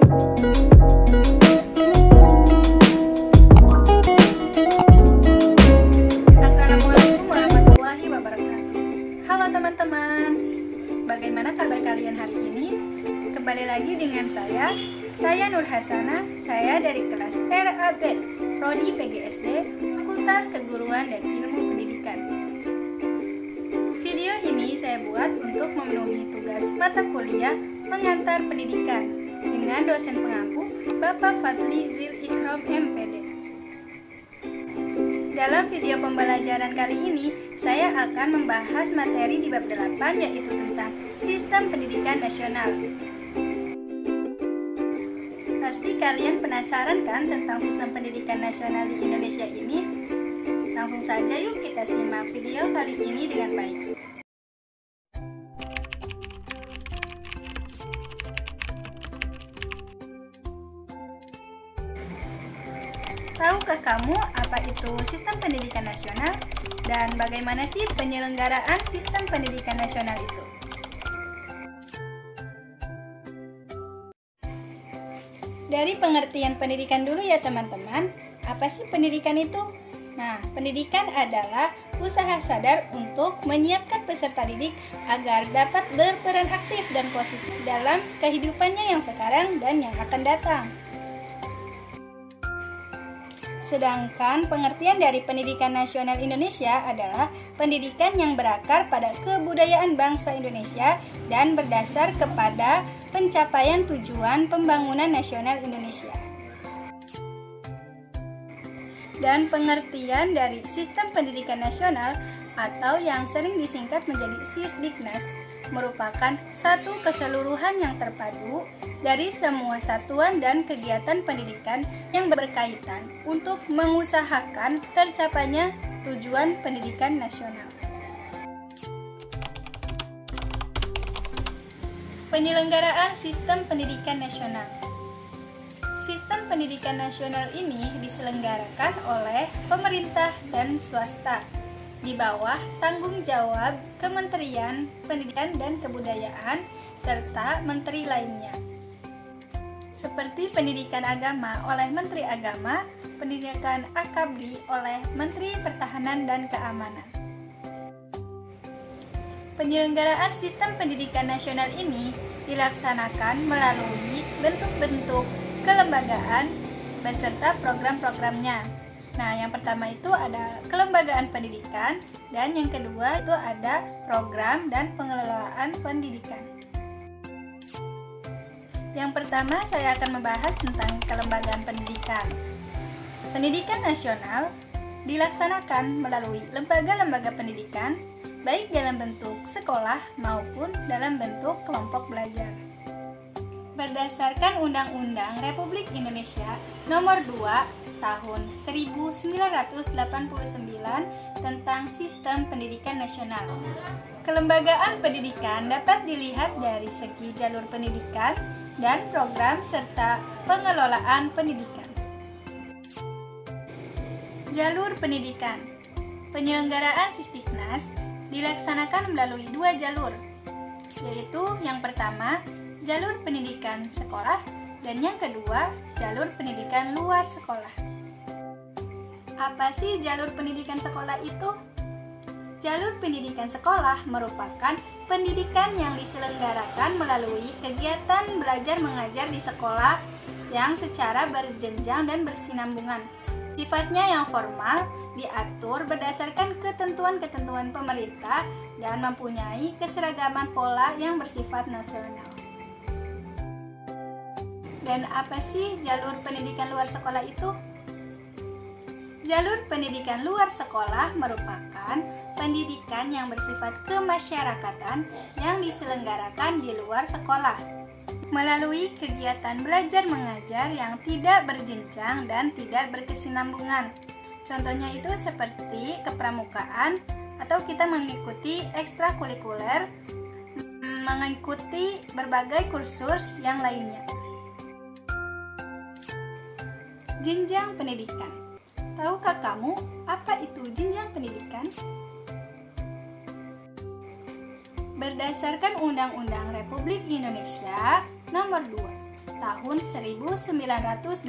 Assalamualaikum warahmatullahi wabarakatuh. Halo teman-teman, bagaimana kabar kalian hari ini? Kembali lagi dengan saya Nur Hasanah, saya dari kelas RAB, Prodi PGSD, Fakultas Keguruan dan Ilmu Pendidikan. Video ini saya buat untuk memenuhi tugas mata kuliah Pengantar Pendidikan dengan dosen pengampu Bapak Fadli Zil Ikram MPD. Dalam video pembelajaran kali ini, saya akan membahas materi di bab 8 yaitu tentang Sistem Pendidikan Nasional. Pasti kalian penasaran kan tentang Sistem Pendidikan Nasional di Indonesia ini? Langsung saja yuk kita simak video kali ini dengan baik. Tahukah kamu apa itu Sistem Pendidikan Nasional dan bagaimana sih penyelenggaraan Sistem Pendidikan Nasional itu? Dari pengertian pendidikan dulu ya teman-teman. Apa sih pendidikan itu? Nah, pendidikan adalah usaha sadar untuk menyiapkan peserta didik agar dapat berperan aktif dan positif dalam kehidupannya yang sekarang dan yang akan datang. Sedangkan pengertian dari pendidikan nasional Indonesia adalah pendidikan yang berakar pada kebudayaan bangsa Indonesia dan berdasar kepada pencapaian tujuan pembangunan nasional Indonesia. Dan pengertian dari sistem pendidikan nasional atau yang sering disingkat menjadi Sisdiknas merupakan satu keseluruhan yang terpadu dari semua satuan dan kegiatan pendidikan yang berkaitan untuk mengusahakan tercapainya tujuan pendidikan nasional. Penyelenggaraan Sistem Pendidikan Nasional. Sistem pendidikan nasional ini diselenggarakan oleh pemerintah dan swasta di bawah tanggung jawab Kementerian Pendidikan dan Kebudayaan serta menteri lainnya. Seperti pendidikan agama oleh Menteri Agama, pendidikan akabri oleh Menteri Pertahanan dan Keamanan. Penyelenggaraan sistem pendidikan nasional ini dilaksanakan melalui bentuk-bentuk kelembagaan beserta program-programnya. Nah, yang pertama itu ada kelembagaan pendidikan dan yang kedua itu ada program dan pengelolaan pendidikan. Yang pertama saya akan membahas tentang kelembagaan pendidikan. Pendidikan nasional dilaksanakan melalui lembaga-lembaga pendidikan baik dalam bentuk sekolah maupun dalam bentuk kelompok belajar. Berdasarkan Undang-Undang Republik Indonesia Nomor 2 Tahun 1989 tentang Sistem Pendidikan Nasional. Kelembagaan pendidikan dapat dilihat dari segi jalur pendidikan dan program serta pengelolaan pendidikan. Jalur pendidikan. Penyelenggaraan Sisdiknas dilaksanakan melalui dua jalur, yaitu yang pertama jalur pendidikan sekolah dan yang kedua jalur pendidikan luar sekolah. Apa sih jalur pendidikan sekolah itu? Jalur pendidikan sekolah merupakan pendidikan yang diselenggarakan melalui kegiatan belajar mengajar di sekolah yang secara berjenjang dan bersinambungan. Sifatnya yang formal, diatur berdasarkan ketentuan-ketentuan pemerintah dan mempunyai keseragaman pola yang bersifat nasional. Dan apa sih jalur pendidikan luar sekolah itu? Jalur pendidikan luar sekolah merupakan pendidikan yang bersifat kemasyarakatan yang diselenggarakan di luar sekolah melalui kegiatan belajar mengajar yang tidak berjenjang dan tidak berkesinambungan. Contohnya itu seperti kepramukaan atau kita mengikuti ekstrakurikuler, mengikuti berbagai kursus yang lainnya. Jenjang pendidikan. Tahukah kamu apa itu jenjang pendidikan? Berdasarkan Undang-Undang Republik Indonesia Nomor 2 tahun 1989,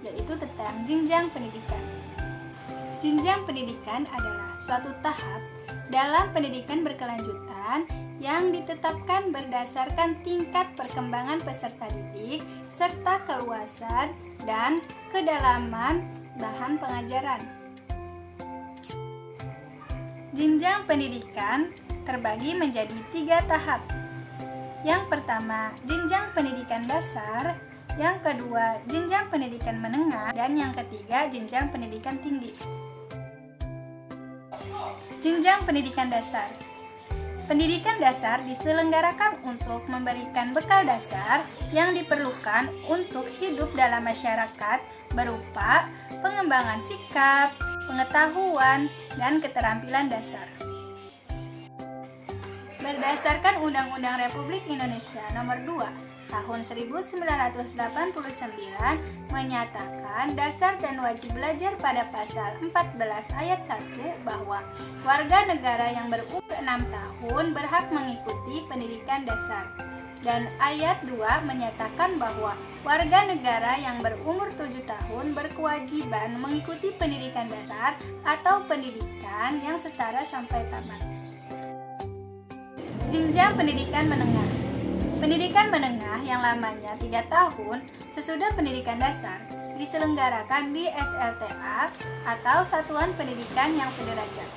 yaitu tentang jenjang pendidikan. Jenjang pendidikan adalah suatu tahap dalam pendidikan berkelanjutan yang ditetapkan berdasarkan tingkat perkembangan peserta didik serta keluasan dan kedalaman bahan pengajaran. Jenjang pendidikan terbagi menjadi 3 tahap. Yang pertama, jenjang pendidikan dasar, yang kedua, jenjang pendidikan menengah, dan yang ketiga, jenjang pendidikan tinggi. Jenjang pendidikan dasar. Pendidikan dasar diselenggarakan untuk memberikan bekal dasar yang diperlukan untuk hidup dalam masyarakat berupa pengembangan sikap, pengetahuan, dan keterampilan dasar. Berdasarkan Undang-Undang Republik Indonesia Nomor 2 Tahun 1989 menyatakan dasar dan wajib belajar pada pasal 14 ayat 1 bahwa warga negara yang berumur 6 tahun berhak mengikuti pendidikan dasar. Dan ayat 2 menyatakan bahwa warga negara yang berumur 7 tahun berkewajiban mengikuti pendidikan dasar atau pendidikan yang setara sampai tamat. Jenjang pendidikan menengah. Pendidikan menengah yang lamanya 3 tahun sesudah pendidikan dasar diselenggarakan di SLTA atau Satuan Pendidikan yang Sederajat.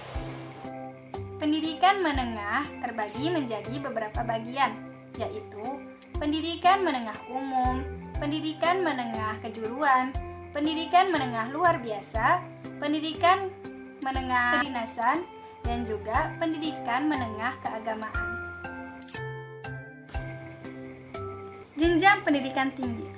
Pendidikan menengah terbagi menjadi beberapa bagian, yaitu pendidikan menengah umum, pendidikan menengah kejuruan, pendidikan menengah luar biasa, pendidikan menengah kedinasan, dan juga pendidikan menengah keagamaan. Jenjang pendidikan tinggi.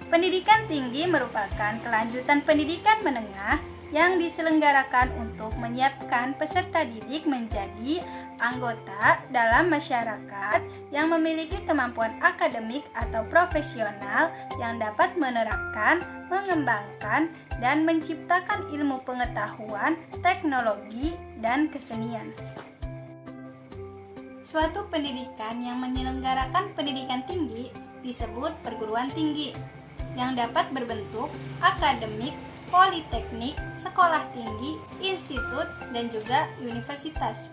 Pendidikan tinggi merupakan kelanjutan pendidikan menengah yang diselenggarakan untuk menyiapkan peserta didik menjadi anggota dalam masyarakat yang memiliki kemampuan akademik atau profesional yang dapat menerapkan, mengembangkan, dan menciptakan ilmu pengetahuan, teknologi, dan kesenian. Suatu pendidikan yang menyelenggarakan pendidikan tinggi disebut perguruan tinggi, yang dapat berbentuk akademik, politeknik, sekolah tinggi, institut, dan juga universitas.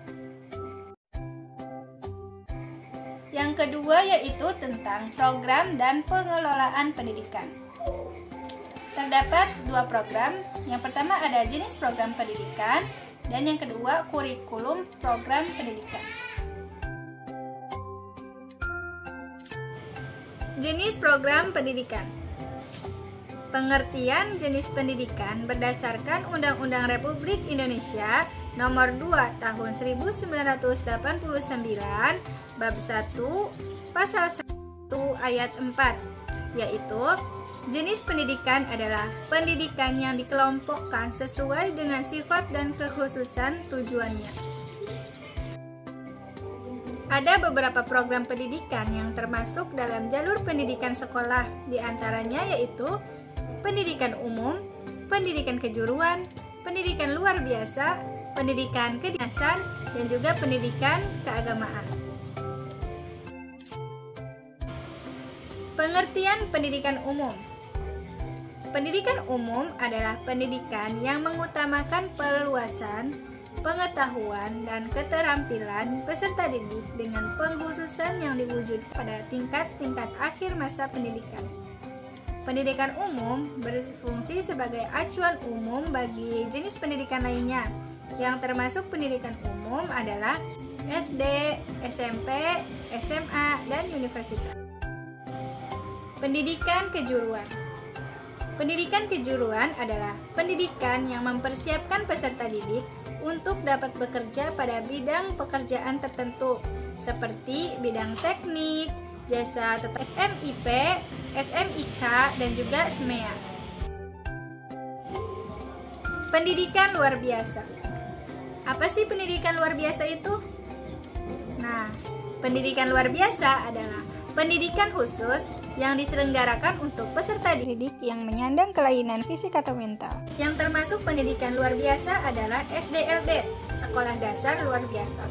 Yang kedua yaitu tentang program dan pengelolaan pendidikan. Terdapat 2 program, yang pertama ada jenis program pendidikan, dan yang kedua kurikulum program pendidikan. Jenis program pendidikan. Pengertian jenis pendidikan berdasarkan Undang-Undang Republik Indonesia Nomor 2 Tahun 1989 Bab 1 Pasal 1 Ayat 4, yaitu jenis pendidikan adalah pendidikan yang dikelompokkan sesuai dengan sifat dan kekhususan tujuannya. Ada beberapa program pendidikan yang termasuk dalam jalur pendidikan sekolah, diantaranya yaitu pendidikan umum, pendidikan kejuruan, pendidikan luar biasa, pendidikan kedinasan, dan juga pendidikan keagamaan. Pengertian pendidikan umum. Pendidikan umum adalah pendidikan yang mengutamakan perluasan pengetahuan dan keterampilan peserta didik dengan pengkhususan yang diwujudkan pada tingkat-tingkat akhir masa pendidikan. Pendidikan umum berfungsi sebagai acuan umum bagi jenis pendidikan lainnya, yang termasuk pendidikan umum adalah SD, SMP, SMA, dan universitas. Pendidikan kejuruan. Pendidikan kejuruan adalah pendidikan yang mempersiapkan peserta didik untuk dapat bekerja pada bidang pekerjaan tertentu, seperti bidang teknik, jasa tetap SMIP, SMIK, dan juga SMEA. Pendidikan luar biasa. Apa sih pendidikan luar biasa itu? Nah, pendidikan luar biasa adalah pendidikan khusus yang diselenggarakan untuk peserta didik yang menyandang kelainan fisik atau mental. Yang termasuk pendidikan luar biasa adalah SDLB, Sekolah Dasar Luar Biasa.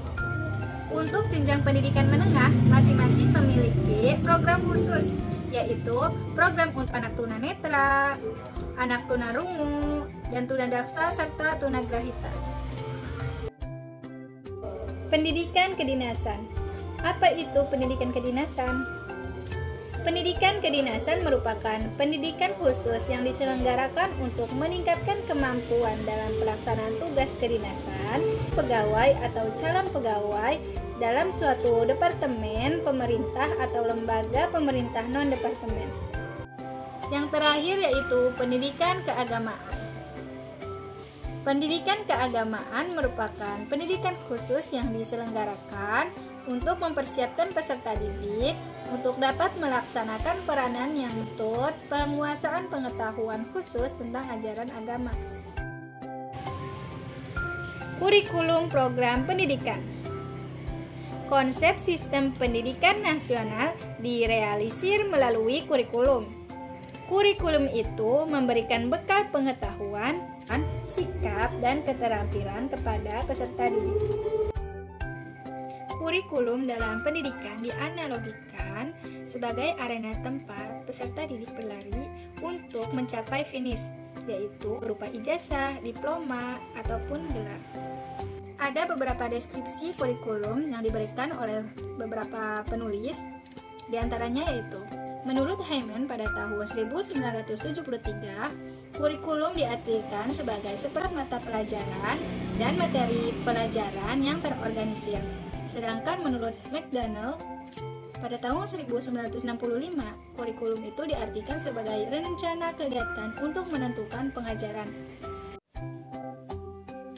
Untuk jenjang pendidikan menengah, masing-masing memiliki program program khusus, yaitu program untuk anak tunanetra, anak tunarungu, dan tunadaksa serta tunagrahita. Pendidikan kedinasan. Apa itu pendidikan kedinasan? Pendidikan kedinasan merupakan pendidikan khusus yang diselenggarakan untuk meningkatkan kemampuan dalam pelaksanaan tugas kedinasan pegawai atau calon pegawai dalam suatu departemen pemerintah atau lembaga pemerintah non-departemen. Yang terakhir yaitu pendidikan keagamaan. Pendidikan keagamaan merupakan pendidikan khusus yang diselenggarakan untuk mempersiapkan peserta didik untuk dapat melaksanakan peranan yang menuntut penguasaan pengetahuan khusus tentang ajaran agama. Kurikulum program pendidikan. Konsep sistem pendidikan nasional direalisir melalui kurikulum. Kurikulum itu memberikan bekal pengetahuan, sikap, dan keterampilan kepada peserta didik. Kurikulum dalam pendidikan dianalogikan sebagai arena tempat peserta didik berlari untuk mencapai finish, yaitu berupa ijazah, diploma, ataupun gelar. Ada beberapa deskripsi kurikulum yang diberikan oleh beberapa penulis, diantaranya yaitu menurut Hyman pada tahun 1973, kurikulum diartikan sebagai seperangkat mata pelajaran dan materi pelajaran yang terorganisir. Sedangkan menurut McDonald, pada tahun 1965, kurikulum itu diartikan sebagai rencana kegiatan untuk menentukan pengajaran.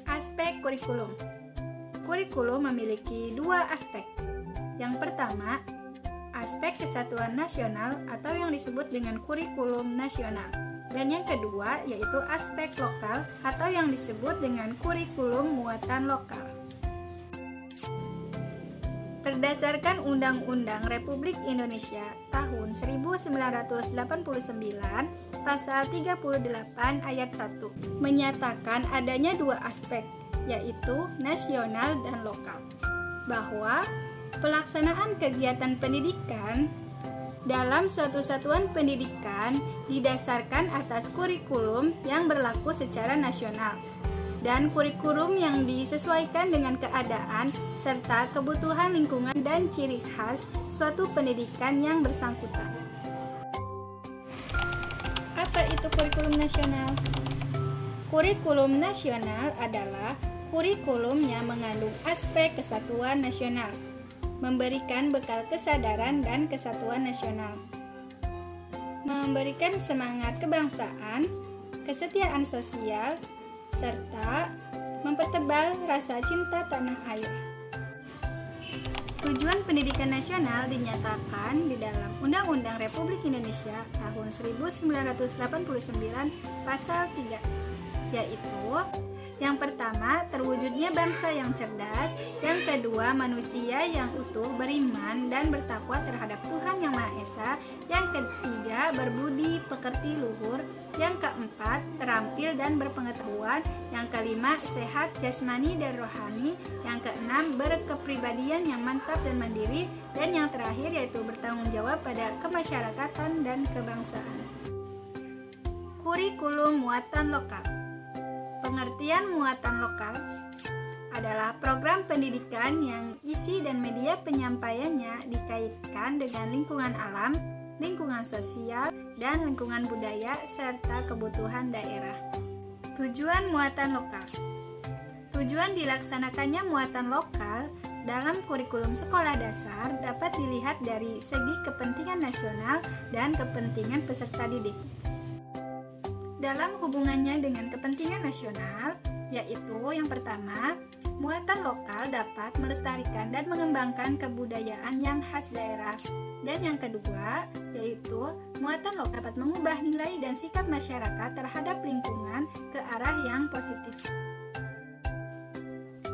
Aspek kurikulum. Kurikulum memiliki dua aspek. Yang pertama, aspek kesatuan nasional atau yang disebut dengan kurikulum nasional. Dan yang kedua, yaitu aspek lokal atau yang disebut dengan kurikulum muatan lokal. Berdasarkan Undang-Undang Republik Indonesia tahun 1989 pasal 38 ayat 1 menyatakan adanya dua aspek, yaitu nasional dan lokal, bahwa pelaksanaan kegiatan pendidikan dalam suatu satuan pendidikan didasarkan atas kurikulum yang berlaku secara nasional dan kurikulum yang disesuaikan dengan keadaan serta kebutuhan lingkungan dan ciri khas suatu pendidikan yang bersangkutan. Apa itu kurikulum nasional? Kurikulum nasional adalah kurikulum yang mengandung aspek kesatuan nasional, memberikan bekal kesadaran dan kesatuan nasional, memberikan semangat kebangsaan, kesetiaan sosial, serta mempertebal rasa cinta tanah air. Tujuan pendidikan nasional dinyatakan di dalam Undang-Undang Republik Indonesia tahun 1989 pasal 3, yaitu yang pertama, terwujudnya bangsa yang cerdas. Yang kedua, manusia yang utuh, beriman, dan bertakwa terhadap Tuhan Yang Maha Esa. Yang ketiga, berbudi, pekerti, luhur. Yang keempat, terampil dan berpengetahuan. Yang kelima, sehat jasmani dan rohani. Yang keenam, berkepribadian yang mantap dan mandiri. Dan yang terakhir yaitu bertanggung jawab pada kemasyarakatan dan kebangsaan. Kurikulum muatan lokal. Pengertian muatan lokal adalah program pendidikan yang isi dan media penyampaiannya dikaitkan dengan lingkungan alam, lingkungan sosial, dan lingkungan budaya serta kebutuhan daerah. Tujuan muatan lokal. Tujuan dilaksanakannya muatan lokal dalam kurikulum sekolah dasar dapat dilihat dari segi kepentingan nasional dan kepentingan peserta didik. Dalam hubungannya dengan kepentingan nasional, yaitu yang pertama, muatan lokal dapat melestarikan dan mengembangkan kebudayaan yang khas daerah. Dan yang kedua, yaitu muatan lokal dapat mengubah nilai dan sikap masyarakat terhadap lingkungan ke arah yang positif.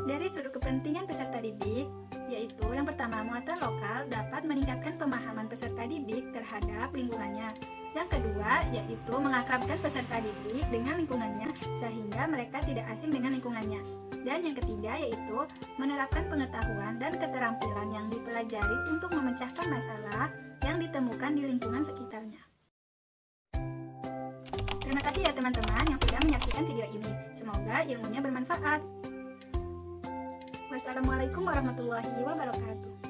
Dari sudut kepentingan peserta didik, yaitu yang pertama, muatan lokal dapat meningkatkan pemahaman peserta didik terhadap lingkungannya. Yang kedua, yaitu mengakrabkan peserta didik dengan lingkungannya sehingga mereka tidak asing dengan lingkungannya. Dan yang ketiga, yaitu menerapkan pengetahuan dan keterampilan yang dipelajari untuk memecahkan masalah yang ditemukan di lingkungan sekitarnya. Terima kasih ya teman-teman yang sudah menyaksikan video ini. Semoga ilmunya bermanfaat. Wassalamualaikum warahmatullahi wabarakatuh.